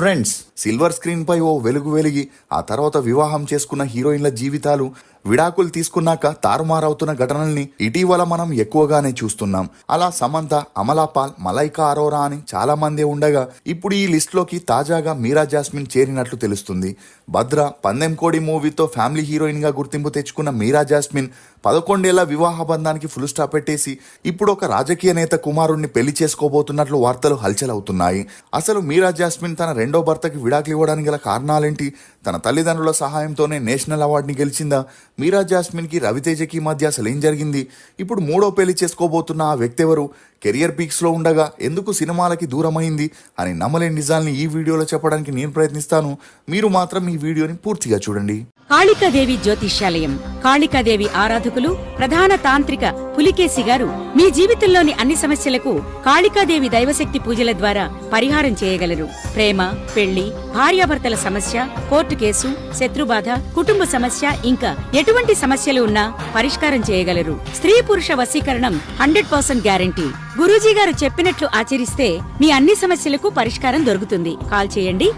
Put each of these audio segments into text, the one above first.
Friends, silver screen పై ఓ వెలుగు వెలిగి ఆ తర్వాత వివాహం చేసుకున్న హీరోయిన్ల జీవితాలు విడాకులు తీసుకున్నాక తారుమారవుతున్న ఘటనల్ని ఇటీవల మనం ఎక్కువగానే చూస్తున్నాం. అలా సమంత, అమలాపాల్, మలైకా అరోరా అని చాలా మందే ఉండగా ఇప్పుడు ఈ లిస్ట్ లోకి తాజాగా మీరా జాస్మిన్ చేరినట్లు తెలుస్తుంది. భద్ర, పందెం కోడి మూవీతో ఫ్యామిలీ హీరోయిన్ గా గుర్తింపు తెచ్చుకున్న మీరా జాస్మిన్ 11 ఏళ్ల వివాహ బంధానికి ఫుల్ స్టాప్ పెట్టేసి ఇప్పుడు ఒక రాజకీయ నేత కుమారుణ్ణి పెళ్లి చేసుకోబోతున్నట్లు వార్తలు హల్చల్ అవుతున్నాయి. అసలు మీరా జాస్మిన్ తన రెండో భర్తకి విడాకులు ఇవ్వడానికి గల కారణాలేంటి? తన తల్లిదండ్రుల సహాయంతోనే నేషనల్ అవార్డుని గెలిచిందా? మీరా జాస్మిన్ కి రవితేజకి మధ్య అసలు ఏం జరిగింది? ఇప్పుడు మూడో పెళ్లి చేసుకోబోతున్న ఆ వ్యక్తి ఎవరు? కెరియర్ పీక్స్ లో ఉండగా ఎందుకు సినిమాలకి దూరమైంది అని నమ్మలేని నిజాల్ని ఈ వీడియోలో చెప్పడానికి నేను ప్రయత్నిస్తాను. మీరు మాత్రం ఈ వీడియోని పూర్తిగా చూడండి. కాళికాదేవి జ్యోతిష్యాలయం. కాళికాదేవి ఆరాధకులు ప్రధాన తాంత్రిక పులికేసి గారు మీ జీవితంలోని అన్ని సమస్యలకు కాళికాదేవి దైవశక్తి పూజల ద్వారా పరిహారం చేయగలరు. ప్రేమ, పెళ్లి, భార్యాభర్తల సమస్య, కోర్టు కేసు, శత్రుబాధ, కుటుంబ సమస్య, ఇంకా ఎటువంటి సమస్యలు ఉన్నా పరిష్కారం చేయగలరు. స్త్రీ పురుష వశీకరణం 100% గ్యారంటీ. గురూజీ గారు చెప్పినట్లు ఆచరిస్తే మీ అన్ని సమస్యలకు పరిష్కారం దొరుకుతుంది. కాల్ చేయండి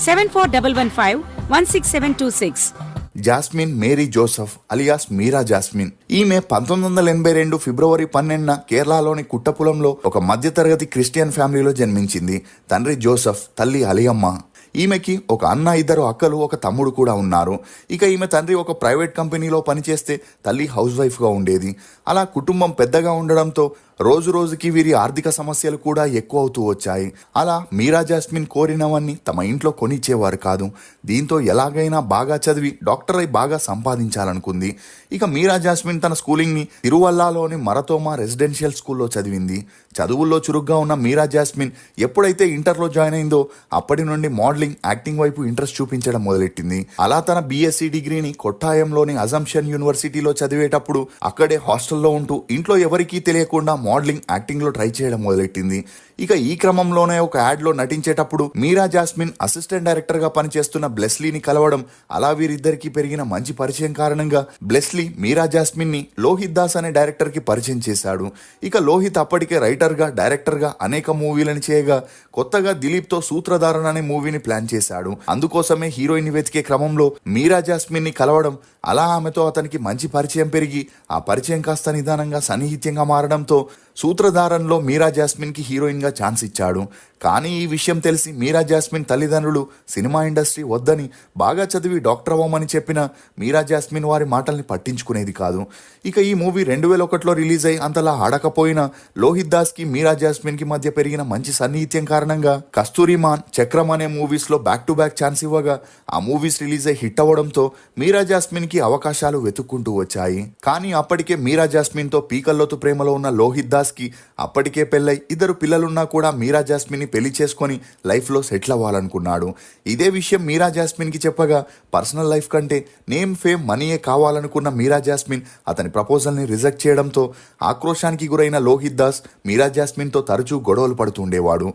7415166726. జాస్మిన్ మేరీ జోసెఫ్ అలియాస్ మీరా జాస్మిన్. ఈమె 1982 ఫిబ్రవరి 12న కేరళలోని కుట్టపులంలో ఒక మధ్యతరగతి క్రిస్టియన్ ఫ్యామిలీలో జన్మించింది. తండ్రి జోసెఫ్, తల్లి అలియమ్మ. ఈమెకి ఒక అన్న, 2 అక్కలు, ఒక తమ్ముడు కూడా ఉన్నారు. ఇక ఈమె తండ్రి ఒక ప్రైవేట్ కంపెనీలో పనిచేస్తే తల్లి హౌస్ వైఫ్గా ఉండేది. అలా కుటుంబం పెద్దగా ఉండడంతో రోజు రోజుకి వీరి ఆర్థిక సమస్యలు కూడా ఎక్కువ అవుతూ వచ్చాయి. అలా మీరా జాస్మిన్ కోరినవన్నీ తమ ఇంట్లో కొనిచ్చేవారు కాదు. దీంతో ఎలాగైనా బాగా చదివి డాక్టర్ అయి బాగా సంపాదించాలనుకుంది. ఇక మీరా జాస్మిన్ తన స్కూలింగ్ని తిరువల్లాలోని మరతోమా రెసిడెన్షియల్ స్కూల్లో చదివింది. చదువుల్లో చురుగ్గా ఉన్న మీరా జాస్మిన్ ఎప్పుడైతే ఇంటర్లో జాయిన్ అయిందో అప్పటి నుండి మోడలింగ్, యాక్టింగ్ వైపు ఇంట్రెస్ట్ చూపించడం మొదలెట్టింది. అలా తన బీఎస్సీ డిగ్రీని కొట్టాయంలోని అజంప్షన్ యూనివర్సిటీలో చదివేటప్పుడు అక్కడే హాస్టల్లో ఉంటూ ఇంట్లో ఎవరికీ తెలియకుండా మోడలింగ్, యాక్టింగ్ లో ట్రై చేయడం మొదలెట్టింది. ఇక ఈ క్రమంలోనే ఒక యాడ్ లో నటించేటప్పుడు మీరా జాస్మిన్ అసిస్టెంట్ డైరెక్టర్ గా పనిచేస్తున్న బ్లెస్లీని కలవడం, అలా వీరిద్దరికి పెరిగిన మంచి పరిచయం కారణంగా బ్లెస్లీ మీరా జాస్మిన్ ని లోహిత్ దాస్ అనే డైరెక్టర్ కి పరిచయం చేశాడు. ఇక లోహిత్ అప్పటికే రైటర్ గా, డైరెక్టర్ గా అనేక మూవీలను చేయగా కొత్తగా దిలీప్ తో సూత్రధారణ అనే మూవీని ప్లాన్ చేశాడు. అందుకోసమే హీరోయిన్ వెతికే క్రమంలో మీరా జాస్మిన్ ని కలవడం, అలా ఆమెతో అతనికి మంచి పరిచయం పెరిగి ఆ పరిచయం కాస్త నిదానంగా సన్నిహిత్యంగా మారడంతో సూత్రధారంలో మీరా జాస్మిన్ కి హీరోయిన్ గా ఛాన్స్ ఇచ్చాడు. కానీ ఈ విషయం తెలిసి మీరా జాస్మిన్ తల్లిదండ్రులు సినిమా ఇండస్ట్రీ వద్దని, బాగా చదివి డాక్టర్ అవ్వమని చెప్పిన మీరా జాస్మిన్ వారి మాటల్ని పట్టించుకునేది కాదు. ఇక ఈ మూవీ 2001లో రిలీజ్ అయి అంతలా ఆడకపోయినా లోహిత్ దాస్ కి మీరా జాస్మిన్ కి మధ్య పెరిగిన మంచి సన్నిహిత్యం కారణంగా కస్తూరిమాన్, చక్రం అనే మూవీస్ లో బ్యాక్ టు బ్యాక్ ఛాన్స్ ఇవ్వగా ఆ మూవీస్ రిలీజ్ అయి హిట్ అవ్వడంతో మీరా జాస్మిన్ కి అవకాశాలు వెతుక్కుంటూ వచ్చాయి. కానీ అప్పటికే మీరా జాస్మిన్ తో పీకల్లోతు ప్రేమలో ఉన్న లోహిత్ దాస్ కి అప్పటికే పెళ్ళై 2 పిల్లలున్నా కూడా మీరా జాస్మిన్ పెళ్లి చేసుకొని లైఫ్ లో సెటిల్ అవ్వాలనుకున్నాడు. ఇదే విషయం మీరా జాస్మిన్ కి చెప్పగా పర్సనల్ లైఫ్ కంటే నేమ్, ఫేమ్, మనీయే కావాలనుకున్న మీరా జాస్మిన్ అతని ప్రపోజల్ ని రిజెక్ట్ చేయడంతో ఆక్రోశానికి గురైన లోహిత్ దాస్ మీరా జాస్మిన్ తో తరచూ గొడవలు పడుతుండేవాడు.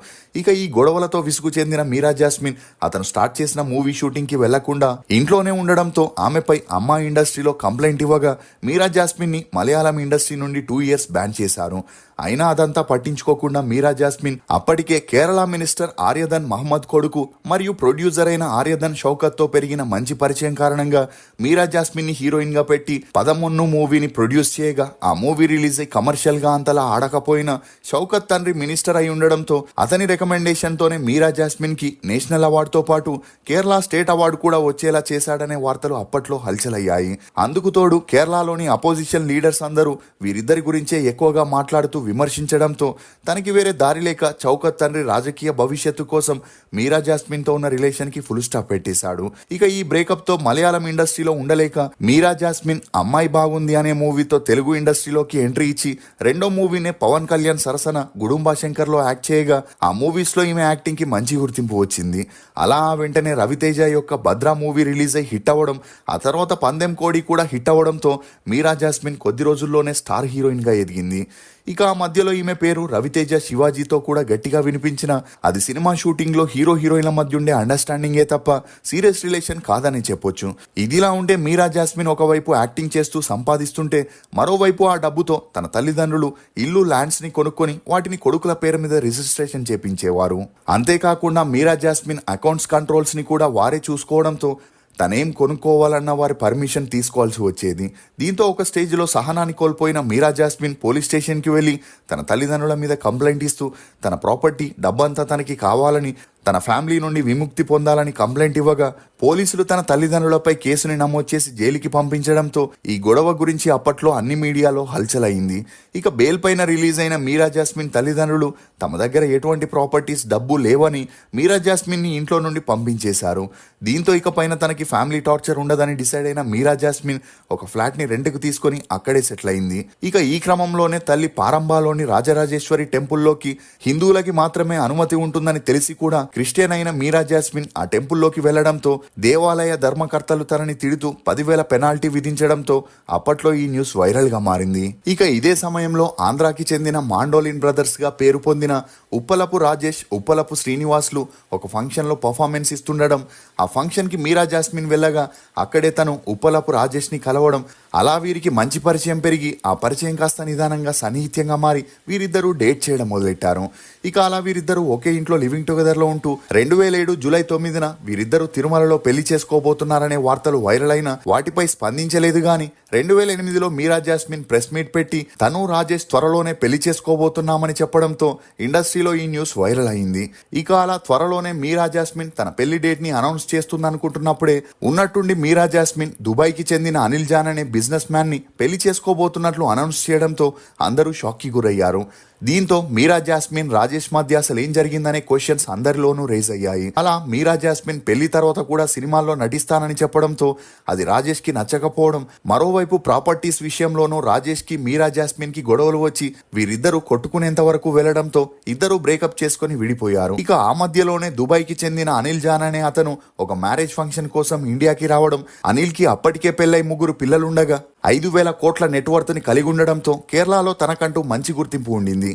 ఇక ఈ గొడవలతో విసుగు చెందిన మీరా జాస్మిన్ అతను స్టార్ట్ చేసిన మూవీ షూటింగ్ కి వెళ్లకుండా ఇంట్లోనే ఉండడంతో ఆమెపై అమ్మా ఇండస్ట్రీలో కంప్లైంట్ ఇవ్వగా మీరా జాస్మిన్ ని మలయాళం ఇండస్ట్రీ నుండి 2 years బ్యాన్ చేశారు. అయినా అదంతా పట్టించుకోకుండా మీరా జాస్మిన్ అప్పటికే కేరళ మినిస్టర్ ఆర్యధన్ మహమ్మద్ కొడుకు మరియు ప్రొడ్యూసర్ అయిన ఆర్యధన్ షౌకత్ తో పెరిగిన మంచి పరిచయం కారణంగా మీరా జాస్మిన్ ని హీరోయిన్ గా పెట్టి 13 మూవీని ప్రొడ్యూస్ చేయగా ఆ మూవీ రిలీజ్ అయి కమర్షియల్ గా అంతలా ఆడకపోయినా షౌకత్ తండ్రి మినిస్టర్ అయి ఉండడంతో అతని రికమెండేషన్ తోనే మీరా జాస్మిన్ కి నేషనల్ అవార్డుతో పాటు కేరళ స్టేట్ అవార్డు కూడా వచ్చేలా చేశాడనే వార్తలు అప్పట్లో హల్చల్ అయ్యాయి. అందుకు తోడు కేరళలోని అపోజిషన్ లీడర్స్ అందరూ వీరిద్దరి గురించే ఎక్కువగా మాట్లాడుతూ విమర్శించడంతో తనకి వేరే దారి లేక షౌకత్ తండ్రి రాజకీయ భవిష్యత్తు కోసం మీరా జాస్మిన్ తో ఉన్న రిలేషన్ కి ఫుల్ స్టాప్ పెట్టేశాడు. ఇక ఈ బ్రేకప్ తో మలయాళం ఇండస్ట్రీలో ఉండలేక మీరా జాస్మిన్ అమ్మాయి బాగుంది అనే మూవీతో తెలుగు ఇండస్ట్రీలోకి ఎంట్రీ ఇచ్చి రెండో మూవీనే పవన్ కళ్యాణ్ సరసన గుడుంబా శంకర్ లో యాక్ట్ చేయగా ఆ మూవీస్ లో ఈమె యాక్టింగ్ కి మంచి గుర్తింపు వచ్చింది. అలా వెంటనే రవితేజ యొక్క భద్ర మూవీ రిలీజ్ అయి హిట్ అవ్వడం, ఆ తర్వాత పందెం కోడి కూడా హిట్ అవ్వడంతో మీరా జాస్మిన్ కొద్ది రోజుల్లోనే స్టార్ హీరోయిన్ గా ఎదిగింది. ఇక ఆ మధ్యలో ఈమె పేరు రవితేజ శివాజీతో కూడా గట్టిగా వినిపించిన అది సినిమా షూటింగ్ లో హీరో హీరోయిన్ల మధ్య ఉండే అండర్స్టాండింగే తప్ప సీరియస్ రిలేషన్ కాదని చెప్పొచ్చు. ఇదిలా ఉంటే మీరా జాస్మిన్ ఒకవైపు యాక్టింగ్ చేస్తూ సంపాదిస్తుంటే మరోవైపు ఆ డబ్బుతో తన తల్లిదండ్రులు ఇల్లు ల్యాండ్స్ ని కొనుక్కొని వాటిని కొడుకుల పేరు మీద రిజిస్ట్రేషన్ చేపించేవారు. అంతేకాకుండా మీరా జాస్మిన్ అకౌంట్స్ కంట్రోల్స్ ని కూడా వారే చూసుకోవడంతో తనేం కొనుక్కోవాలన్న వారి పర్మిషన్ తీసుకోవాల్సి వచ్చేది. దీంతో ఒక స్టేజ్లో సహనాన్ని కోల్పోయిన మీరా జాస్మిన్ పోలీస్ స్టేషన్కి వెళ్ళి తన తల్లిదండ్రుల మీద కంప్లైంట్ ఇస్తూ తన ప్రాపర్టీ డబ్బంతా తనకి కావాలని, తన ఫ్యామిలీ నుండి విముక్తి పొందాలని కంప్లైంట్ ఇవ్వగా పోలీసులు తన తల్లిదండ్రులపై కేసుని నమోదు చేసి జైలుకి పంపించడంతో ఈ గొడవ గురించి అప్పట్లో అన్ని మీడియాలో హల్చల్ అయింది. ఇక బెయిల్ పైన రిలీజ్ అయిన మీరా జాస్మిన్ తల్లిదండ్రులు తమ దగ్గర ఎటువంటి ప్రాపర్టీస్ డబ్బు లేవని మీరా జాస్మిన్ ని ఇంట్లో నుండి పంపించేశారు. దీంతో ఇక పైన తనకి ఫ్యామిలీ టార్చర్ ఉండదని డిసైడ్ అయిన మీరా జాస్మిన్ ఒక ఫ్లాట్ ని రెంట్కు తీసుకొని అక్కడే సెటిల్ అయింది. ఇక ఈ క్రమంలోనే తల్లి పారంబాలోని రాజరాజేశ్వరి టెంపుల్లోకి హిందువులకి మాత్రమే అనుమతి ఉంటుందని తెలిసి కూడా క్రిస్టియన్ అయిన మీరా జాస్మిన్ ఆ టెంపుల్లోకి వెళ్లడంతో దేవాలయ ధర్మకర్తలు తనని తిడుతూ 10,000 పెనాల్టీ విధించడంతో అప్పట్లో ఈ న్యూస్ వైరల్ గా మారింది. ఇక ఇదే సమయంలో ఆంధ్రాకి చెందిన మాండోలిన్ బ్రదర్స్ గా పేరు పొందిన ఉప్పలపు రాజేష్, ఉప్పలపు శ్రీనివాసులు ఒక ఫంక్షన్ లో పర్ఫార్మెన్స్ ఇస్తుండడం, ఆ ఫంక్షన్ కి మీరా జాస్మిన్ వెళ్ళగా అక్కడే తను ఉప్పలపు రాజేష్ ని కలవడం, అలా వీరికి మంచి పరిచయం పెరిగి ఆ పరిచయం కాస్త నిదానంగా సన్నిహిత్యంగా మారి వీరిద్దరూ డేట్ చేయడం మొదలెట్టారు. ఇక అలా వీరిద్దరూ ఒకే ఇంట్లో లివింగ్ టుగెదర్ లో ఉంటూ 2007 జూలై 9న వీరిద్దరూ తిరుమలలో పెళ్లి చేసుకోబోతున్నారనే వార్తలు వైరల్ అయినా వాటిపై స్పందించలేదు గాని 2008లో మీరా జాస్మిన్ ప్రెస్ మీట్ పెట్టి తను రాజేష్ త్వరలోనే పెళ్లి చేసుకోబోతున్నామని చెప్పడంతో ఇండస్ట్రీలో ఈ న్యూస్ వైరల్ అయింది. ఇక అలా త్వరలోనే మీరా జాస్మిన్ తన పెళ్లి డేట్ ని అనౌన్స్ చేస్తుందనుకుంటున్నప్పుడే ఉన్నట్టుండి మీరా జాస్మిన్ దుబాయ్కి చెందిన అనిల్ జాన్ అనే బిజినెస్ మ్యాన్ ని పెళ్లి చేసుకోబోతున్నట్లు అనౌన్స్ చేయడంతో అందరూ షాక్ కి గురయ్యారు. దీంతో మీరా జాస్మిన్ రాజేష్ మధ్య అసలు ఏం జరిగిందనే క్వశ్చన్స్ అందరిలోనూ రేజ్ అయ్యాయి. అలా మీరా జాస్మిన్ పెళ్లి తర్వాత కూడా సినిమాల్లో నటిస్తానని చెప్పడంతో అది రాజేష్ కి నచ్చకపోవడం, మరోవైపు ప్రాపర్టీస్ విషయంలోనూ రాజేష్ కి మీరా జాస్మిన్ కి గొడవలు వచ్చి వీరిద్దరూ కొట్టుకునేంత వరకు వెళ్లడంతో ఇద్దరు బ్రేకప్ చేసుకుని విడిపోయారు. ఇక ఆ మధ్యలోనే దుబాయ్ కి చెందిన అనిల్ జాన్ అనే అతను ఒక మ్యారేజ్ ఫంక్షన్ కోసం ఇండియాకి రావడం, అనిల్ కి అప్పటికే పెళ్లై 3 పిల్లలుండగా 5,000 కోట్ల నెట్వర్త్ ని కలిగి ఉండడంతో కేరళలో తనకంటూ మంచి గుర్తింపు ఉండింది.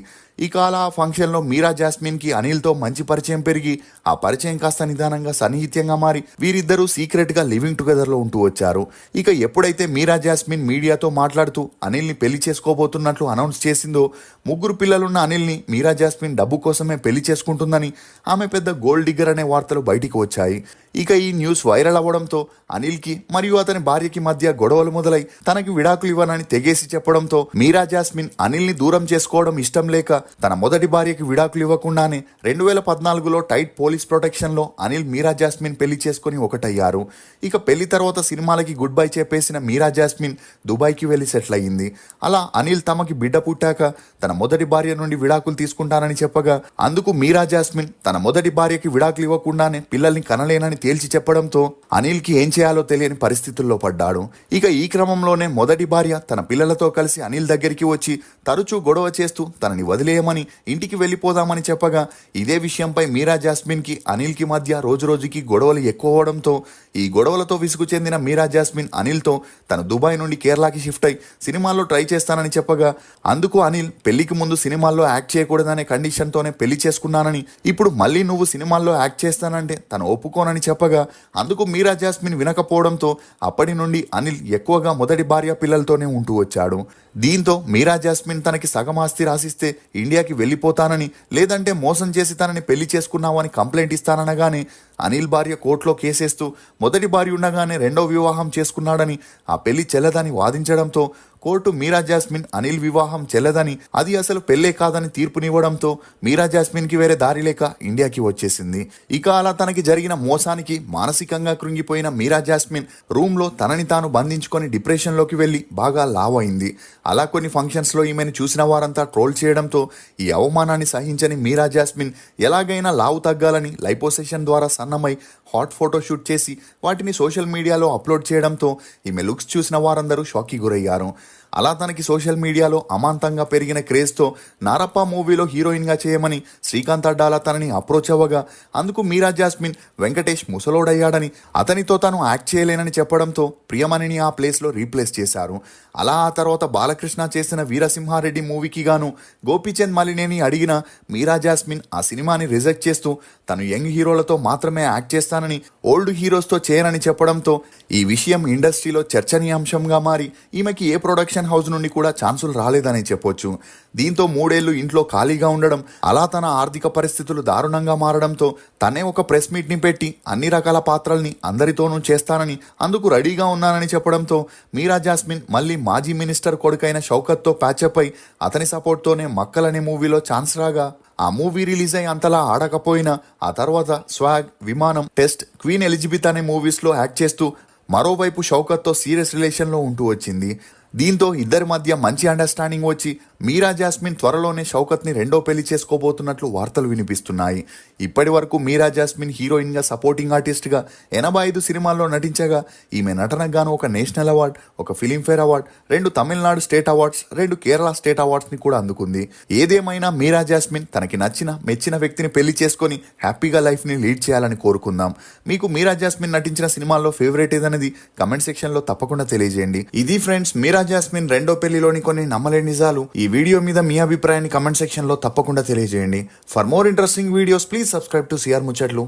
ఇక అలా ఆ ఫంక్షన్లో మీరా జాస్మిన్ కి అనిల్తో మంచి పరిచయం పెరిగి ఆ పరిచయం కాస్త నిదానంగా సన్నిహిత్యంగా మారి వీరిద్దరూ సీక్రెట్ గా లివింగ్ టుగెదర్ లో ఉంటూ వచ్చారు. ఇక ఎప్పుడైతే మీరా జాస్మిన్ మీడియాతో మాట్లాడుతూ అనిల్ ని పెళ్లి చేసుకోబోతున్నట్లు అనౌన్స్ చేసిందో 3 పిల్లలున్న అనిల్ ని మీరా జాస్మిన్ డబ్బు కోసమే పెళ్లి చేసుకుంటుందని, ఆమె పెద్ద గోల్డ్ డిగ్గర్ అనే వార్తలు బయటికి వచ్చాయి. ఇక ఈ న్యూస్ వైరల్ అవ్వడంతో అనిల్ కి మరియు అతని భార్యకి మధ్య గొడవలు మొదలై తనకి విడాకులు ఇవ్వనని తెగేసి చెప్పడంతో మీరా జాస్మిన్ అనిల్ ని దూరం చేసుకోవడం ఇష్టం లేక తన మొదటి భార్యకి విడాకులు ఇవ్వకుండానే 2014లో టైట్ పోలీస్ ప్రొటెక్షన్ లో అనిల్ మీరా జాస్మిన్ పెళ్లి చేసుకుని ఒకటయ్యారు. ఇక పెళ్లి తర్వాత సినిమాలకి గుడ్ బై చెప్పేసిన మీరా జాస్మిన్ దుబాయ్కి వెళ్లి సెటిల్ అయ్యింది. అలా అనిల్ తమకి బిడ్డ పుట్టాక తన మొదటి భార్య నుండి విడాకులు తీసుకుంటానని చెప్పగా అందుకు మీరా జాస్మిన్ తన మొదటి భార్యకి విడాకులు ఇవ్వకుండానే పిల్లల్ని కనలేనని తేల్చి చెప్పడంతో అనిల్ కి ఏం చేయాలో తెలియని పరిస్థితుల్లో పడ్డాడు. ఇక ఈ క్రమంలోనే మొదటి భార్య తన పిల్లలతో కలిసి అనిల్ దగ్గరికి వచ్చి తరచూ గొడవ చేస్తూ తనని వదిలేయమని, ఇంటికి వెళ్ళిపోదామని చెప్పగా ఇదే విషయంపై మీరా జాస్మిన్ కి అనిల్ కి మధ్య రోజురోజుకి గొడవలు ఎక్కువ అవడంతో ఈ గొడవలతో విసుగు చెందిన మీరా జాస్మిన్ అనిల్ తో తను దుబాయ్ నుండి కేరళకి షిఫ్ట్ అయి సినిమాల్లో ట్రై చేస్తానని చెప్పగా అందుకు అనిల్ పెళ్లికి ముందు సినిమాల్లో యాక్ట్ చేయకూడదనే కండిషన్ తోనే పెళ్లి చేసుకున్నానని, ఇప్పుడు మళ్ళీ నువ్వు సినిమాల్లో యాక్ట్ చేస్తానంటే తను ఒప్పుకోనని చెప్పగా అందుకు మీరా జాస్మిన్ వినకపోవడంతో అప్పటి నుండి అనిల్ ఎక్కువగా మొదటి భార్య పిల్లలతోనే ఉంటూ వచ్చాడు. దీంతో మీరా జాస్మిన్ తనకి సగం ఆస్తి రాసిస్తే ఇండియాకి వెళ్ళిపోతానని, లేదంటే మోసం చేసి తనని పెళ్లి చేసుకున్నావని కంప్లైంట్ ఇస్తాననగానే అనిల్ భార్య కోర్టులో కేసేస్తూ మొదటి భార్య ఉండగానే రెండో వివాహం చేసుకున్నాడని, ఆ పెళ్లి చెల్లదని వాదించడంతో కోర్టు మీరా జాస్మిన్ అనిల్ వివాహం చెల్లదని, అది అసలు పెళ్లే కాదని తీర్పునివ్వడంతో మీరా జాస్మిన్ కి వేరే దారి లేక ఇండియాకి వచ్చేసింది. ఇక అలా తనకి జరిగిన మోసానికి మానసికంగా కృంగిపోయిన మీరా జాస్మిన్ రూమ్ లో తనని తాను బంధించుకొని డిప్రెషన్ లోకి వెళ్లి బాగా లావ్ అయింది. అలా కొన్ని ఫంక్షన్స్ లో ఈమెను చూసిన వారంతా ట్రోల్ చేయడంతో ఈ అవమానాన్ని సహించని మీరా జాస్మిన్ ఎలాగైనా లావు తగ్గాలని లైపోసెషన్ ద్వారా ప్రసన్నమై హాట్ ఫోటోషూట్ చేసి వాటిని సోషల్ మీడియాలో అప్లోడ్ చేయడంతో ఈమె లుక్స్ చూసిన వారందరూ షాక్కి గురయ్యారు. అలా తనకి సోషల్ మీడియాలో అమాంతంగా పెరిగిన క్రేజ్తో నారప్ప మూవీలో హీరోయిన్గా చేయమని శ్రీకాంత్ అడ్డాల తనని అప్రోచ్ అవ్వగా అందుకు మీరా జాస్మిన్ వెంకటేష్ ముసలోడయ్యాడని అతనితో తాను యాక్ట్ చేయలేనని చెప్పడంతో ప్రియమణిని ఆ ప్లేస్లో రీప్లేస్ చేశారు. అలా ఆ తర్వాత బాలకృష్ణ చేసిన వీరసింహారెడ్డి మూవీకి గాను గోపీచంద్ మలినేని అడిగిన మీరా జాస్మిన్ ఆ సినిమాని రిజెక్ట్ చేస్తూ తను యంగ్ హీరోలతో మాత్రమే యాక్ట్ చేస్తానని, ఓల్డ్ హీరోస్తో చేయనని చెప్పడంతో ఈ విషయం ఇండస్ట్రీలో చర్చనీయాంశంగా మారి ఈమెకి ఏ ప్రొడక్షన్ హౌస్ నుండి కూడా ఛాన్సులు రాలేదని చెప్పొచ్చు. దీంతో 3 ఏళ్లు ఇంట్లో ఖాళీగా ఉండడం, అలా తన ఆర్థిక పరిస్థితులు దారుణంగా మారడంతో తనే ఒక ప్రెస్ మీట్ని పెట్టి అన్ని రకాల పాత్రల్ని అందరితోనూ చేస్తానని, అందుకు రెడీగా ఉన్నానని చెప్పడంతో మీరా జాస్మిన్ మళ్ళీ మాజీ మినిస్టర్ కొడుకైన షౌకత్తో ప్యాచప్ అయి అతని సపోర్ట్తోనే మక్కల్ అనే మూవీలో ఛాన్స్ రాగా ఆ మూవీ రిలీజ్ అయి అంతలా ఆడకపోయినా ఆ తర్వాత స్వాగ్, విమానం, టెస్ట్, క్వీన్ ఎలిజబెత్ అనే మూవీస్లో యాక్ట్ చేస్తూ మరోవైపు షౌకత్తో సీరియస్ రిలేషన్లో ఉంటూ వచ్చింది. దీంతో ఇద్దరి మధ్య మంచి అండర్స్టాండింగ్ వచ్చి మీరా జాస్మిన్ త్వరలోనే షౌకత్ని రెండో పెళ్లి చేసుకోబోతున్నట్లు వార్తలు వినిపిస్తున్నాయి. ఇప్పటి వరకు మీరా జాస్మిన్ హీరోయిన్గా, సపోర్టింగ్ ఆర్టిస్ట్గా 85 సినిమాల్లో నటించగా ఈమె నటనకు గాను ఒక నేషనల్ అవార్డ్, ఒక Filmfare award, 2 Tamil Nadu state awards, 2 Kerala state అవార్డ్స్ని కూడా అందుకుంది. ఏదేమైనా మీరా జాస్మిన్ తనకి నచ్చిన, మెచ్చిన వ్యక్తిని పెళ్లి చేసుకొని హ్యాపీగా లైఫ్ని లీడ్ చేయాలని కోరుకుందాం. మీకు మీరా జాస్మిన్ నటించిన సినిమాల్లో ఫేవరెట్ ఏదనేది కమెంట్ సెక్షన్లో తప్పకుండా తెలియజేయండి. ఇది ఫ్రెండ్స్ మీరా జాస్మిన్ రెండో పెళ్లిలోని కొన్ని నమ్మలేని నిజాలు. ఈ వీడియో మీద మీ అభిప్రాయాన్ని కమెంట్ సెక్షన్లో తప్పకుండా తెలియజేయండి. For more interesting videos please subscribe to CR ముచ్చట్లు.